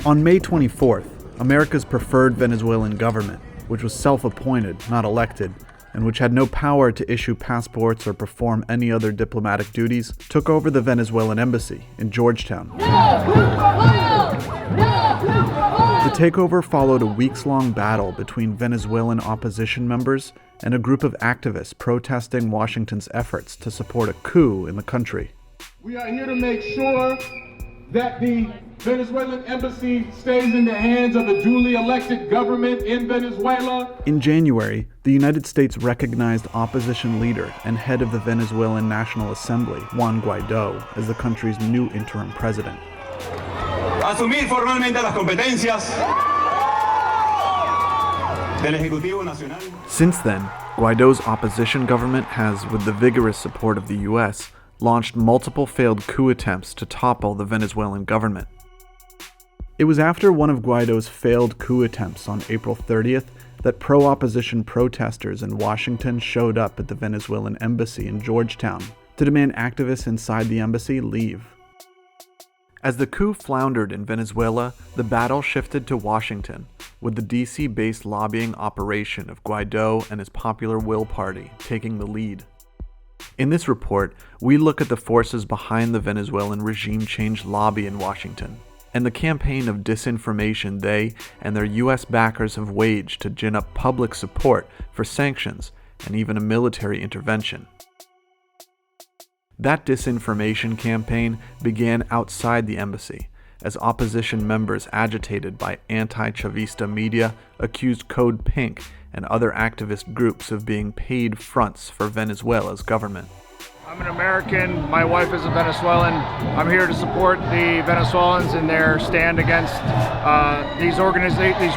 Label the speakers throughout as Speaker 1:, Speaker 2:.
Speaker 1: On May 24th, America's preferred Venezuelan government, which was self-appointed, not elected, and which had no power to issue passports or perform any other diplomatic duties, took over the Venezuelan embassy in Georgetown. The takeover followed a weeks-long battle between Venezuelan opposition members and a group of activists protesting Washington's efforts to support a coup in the country.
Speaker 2: We are here to make sure that the Venezuelan embassy stays in the hands of the duly elected government in Venezuela.
Speaker 1: In January, the United States recognized opposition leader and head of the Venezuelan National Assembly, Juan Guaidó, as the country's new interim president.
Speaker 3: Asumir formalmente las competencias del Ejecutivo Nacional.
Speaker 1: Since then, Guaidó's opposition government has, with the vigorous support of the U.S., launched multiple failed coup attempts to topple the Venezuelan government. It was after one of Guaidó's failed coup attempts on April 30th that pro-opposition protesters in Washington showed up at the Venezuelan embassy in Georgetown to demand activists inside the embassy leave. As the coup floundered in Venezuela, the battle shifted to Washington, with the DC-based lobbying operation of Guaidó and his Popular Will Party taking the lead. In this report, we look at the forces behind the Venezuelan regime change lobby in Washington, and the campaign of disinformation they and their US backers have waged to gin up public support for sanctions and even a military intervention. That disinformation campaign began outside the embassy, as opposition members agitated by anti-Chavista media accused Code Pink and other activist groups of being paid fronts for Venezuela's government.
Speaker 4: I'm an American, my wife is a Venezuelan. I'm here to support the Venezuelans in their stand against these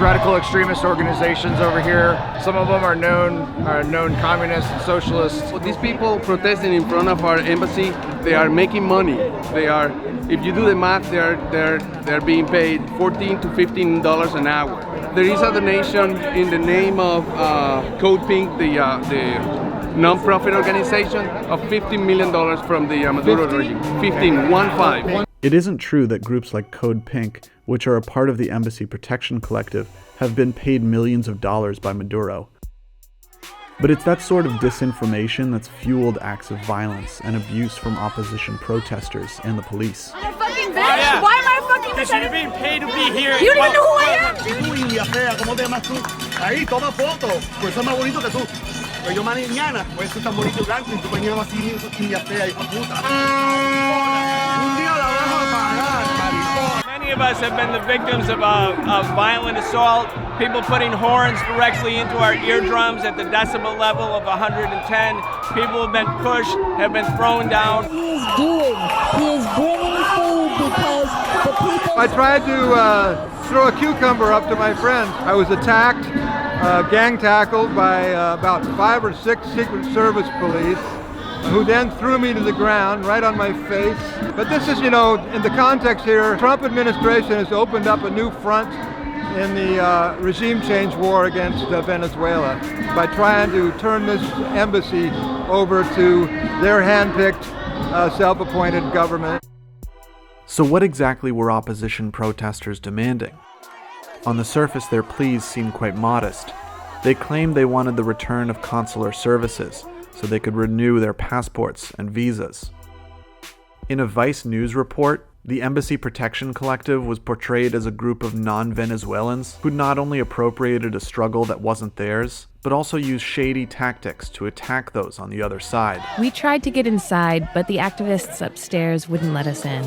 Speaker 4: radical extremist organizations over here. Some of them are known communists and socialists.
Speaker 5: These people protesting in front of our embassy, they are making money. If you do the math, they're being paid $14 to $15 an hour. There is a donation in the name of Code Pink, the non-profit organization, of $15 million from the Maduro regime. 15.
Speaker 1: It isn't true that groups like Code Pink, which are a part of the Embassy Protection Collective, have been paid millions of dollars by Maduro. But it's that sort of disinformation that's fueled acts of violence and abuse from opposition protesters and the police.
Speaker 6: I'm a fucking bitch! Why am I a fucking bitch?
Speaker 7: You're being paid to be here.
Speaker 6: You don't even know who I am!
Speaker 7: Tú, India fea, ¿cómo te llamas tú? Ahí, toma foto. Pues soy más bonito que tú. Pero yo mañana voy a ser tan bonito y blanco y tú me llamas así, India fea, hijo de puta. Un día la vas a pagar, maricón.
Speaker 8: Many of us have been the victims of violent assault, people putting horns directly into our eardrums at the decibel level of 110. People have been pushed, have been thrown down.
Speaker 9: He is bringing food because the people...
Speaker 10: I tried to throw a cucumber up to my friends. I was attacked, gang tackled by about 5 or 6 Secret Service police, who then threw me to the ground right on my face. But this is, in the context here, Trump administration has opened up a new front in the regime change war against Venezuela by trying to turn this embassy over to their hand-picked, self-appointed government.
Speaker 1: So what exactly were opposition protesters demanding? On the surface, their pleas seemed quite modest. They claimed they wanted the return of consular services, so they could renew their passports and visas. In a Vice News report, the Embassy Protection Collective was portrayed as a group of non-Venezuelans who not only appropriated a struggle that wasn't theirs, but also used shady tactics to attack those on the other side.
Speaker 11: We tried to get inside, but the activists upstairs wouldn't let us in,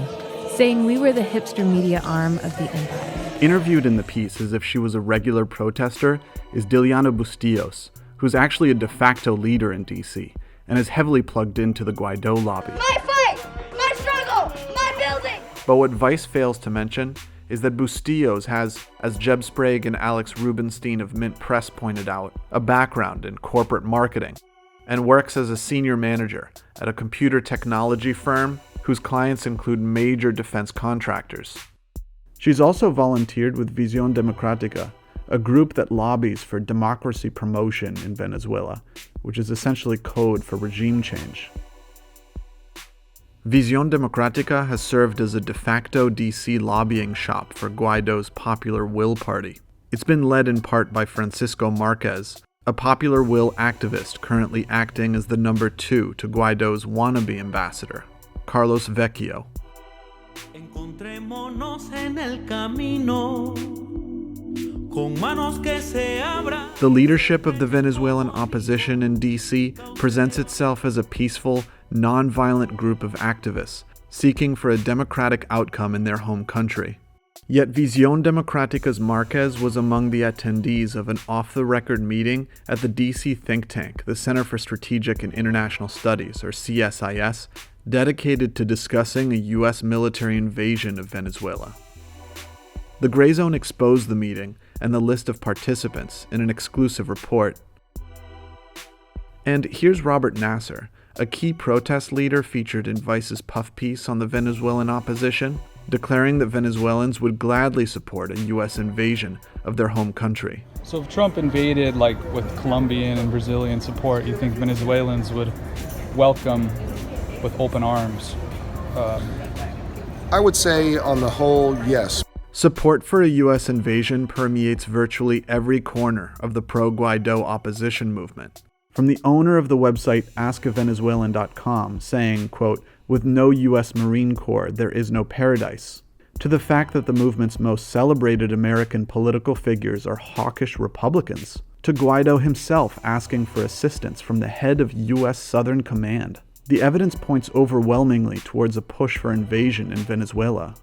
Speaker 11: saying we were the hipster media arm of the empire.
Speaker 1: Interviewed in the piece as if she was a regular protester is Diliana Bustillos, who's actually a de facto leader in DC and is heavily plugged into the Guaidó lobby.
Speaker 6: My fight! My struggle! My building!
Speaker 1: But what Vice fails to mention is that Bustillos has, as Jeb Sprague and Alex Rubinstein of Mint Press pointed out, a background in corporate marketing and works as a senior manager at a computer technology firm whose clients include major defense contractors. She's also volunteered with Visión Democrática, a group that lobbies for democracy promotion in Venezuela, which is essentially code for regime change. Visión Democrática has served as a de facto DC lobbying shop for Guaido's Popular Will Party. It's been led in part by Francisco Marquez, a Popular Will activist currently acting as the number 2 to Guaido's wannabe ambassador, Carlos Vecchio. The leadership of the Venezuelan opposition in DC presents itself as a peaceful, non-violent group of activists seeking for a democratic outcome in their home country. Yet Visión Democrática's Marquez was among the attendees of an off-the-record meeting at the DC think tank, the Center for Strategic and International Studies, or CSIS, dedicated to discussing a U.S. military invasion of Venezuela. The Gray Zone exposed the meeting and the list of participants in an exclusive report. And here's Robert Nasser, a key protest leader featured in Vice's puff piece on the Venezuelan opposition, declaring that Venezuelans would gladly support a U.S. invasion of their home country.
Speaker 12: So if Trump invaded, like with Colombian and Brazilian support, you think Venezuelans would welcome with open arms?
Speaker 13: I would say on the whole, yes.
Speaker 1: Support for a U.S. invasion permeates virtually every corner of the pro-Guaido opposition movement. From the owner of the website askavenezuelan.com saying, quote, "With no U.S. Marine Corps, there is no paradise," to the fact that the movement's most celebrated American political figures are hawkish Republicans, to Guaido himself asking for assistance from the head of U.S. Southern Command. The evidence points overwhelmingly towards a push for invasion in Venezuela.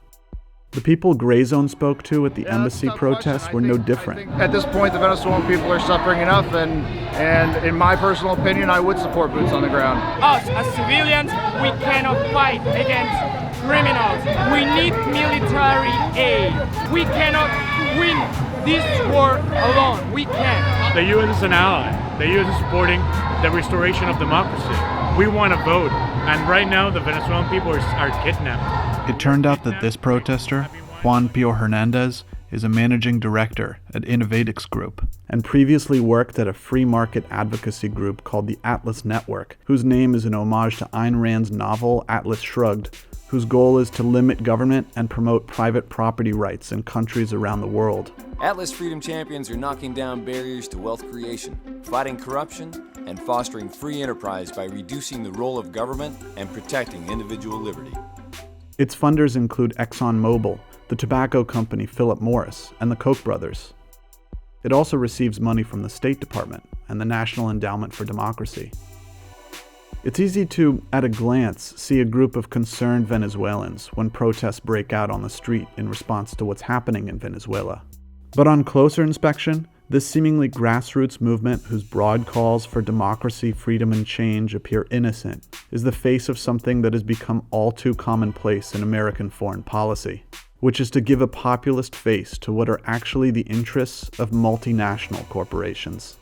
Speaker 1: The people Gray Zone spoke to at the embassy protests were no different.
Speaker 4: At this point, the Venezuelan people are suffering enough, and in my personal opinion, I would support boots on the ground.
Speaker 14: Us, as civilians, we cannot fight against criminals. We need military aid. We cannot win this war alone. We can't.
Speaker 15: The U.S. is an ally. The U.S. is supporting the restoration of democracy. We want to vote, and right now the Venezuelan people are kidnapped.
Speaker 1: It turned out that this protester, Juan Pio Hernandez, is a managing director at Innovatix Group and previously worked at a free market advocacy group called the Atlas Network, whose name is an homage to Ayn Rand's novel Atlas Shrugged, whose goal is to limit government and promote private property rights in countries around the world.
Speaker 16: Atlas Freedom Champions are knocking down barriers to wealth creation, fighting corruption, and fostering free enterprise by reducing the role of government and protecting individual liberty.
Speaker 1: Its funders include ExxonMobil, the tobacco company Philip Morris, and the Koch brothers. It also receives money from the State Department and the National Endowment for Democracy. It's easy to, at a glance, see a group of concerned Venezuelans when protests break out on the street in response to what's happening in Venezuela. But on closer inspection, this seemingly grassroots movement, whose broad calls for democracy, freedom, and change appear innocent, is the face of something that has become all too commonplace in American foreign policy, which is to give a populist face to what are actually the interests of multinational corporations.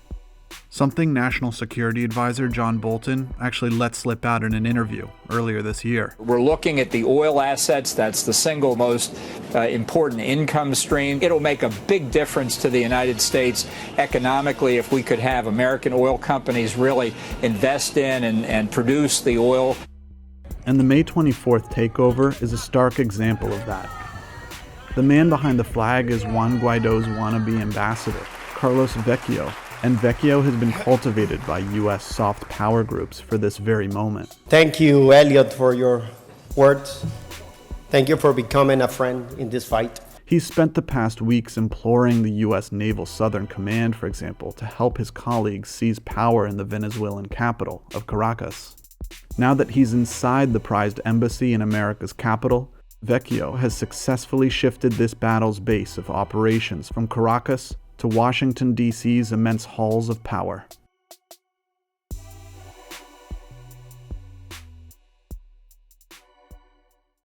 Speaker 1: Something National Security Advisor John Bolton actually let slip out in an interview earlier this year.
Speaker 17: We're looking at the oil assets. That's the single most important income stream. It'll make a big difference to the United States economically if we could have American oil companies really invest in and produce the oil.
Speaker 1: And the May 24th takeover is a stark example of that. The man behind the flag is Juan Guaido's wannabe ambassador, Carlos Vecchio, and Vecchio has been cultivated by U.S. soft power groups for this very moment.
Speaker 18: Thank you, Elliot, for your words. Thank you for becoming a friend in this fight.
Speaker 1: He's spent the past weeks imploring the U.S. Naval Southern Command, for example, to help his colleagues seize power in the Venezuelan capital of Caracas. Now that he's inside the prized embassy in America's capital, Vecchio has successfully shifted this battle's base of operations from Caracas to Washington, D.C.'s immense halls of power.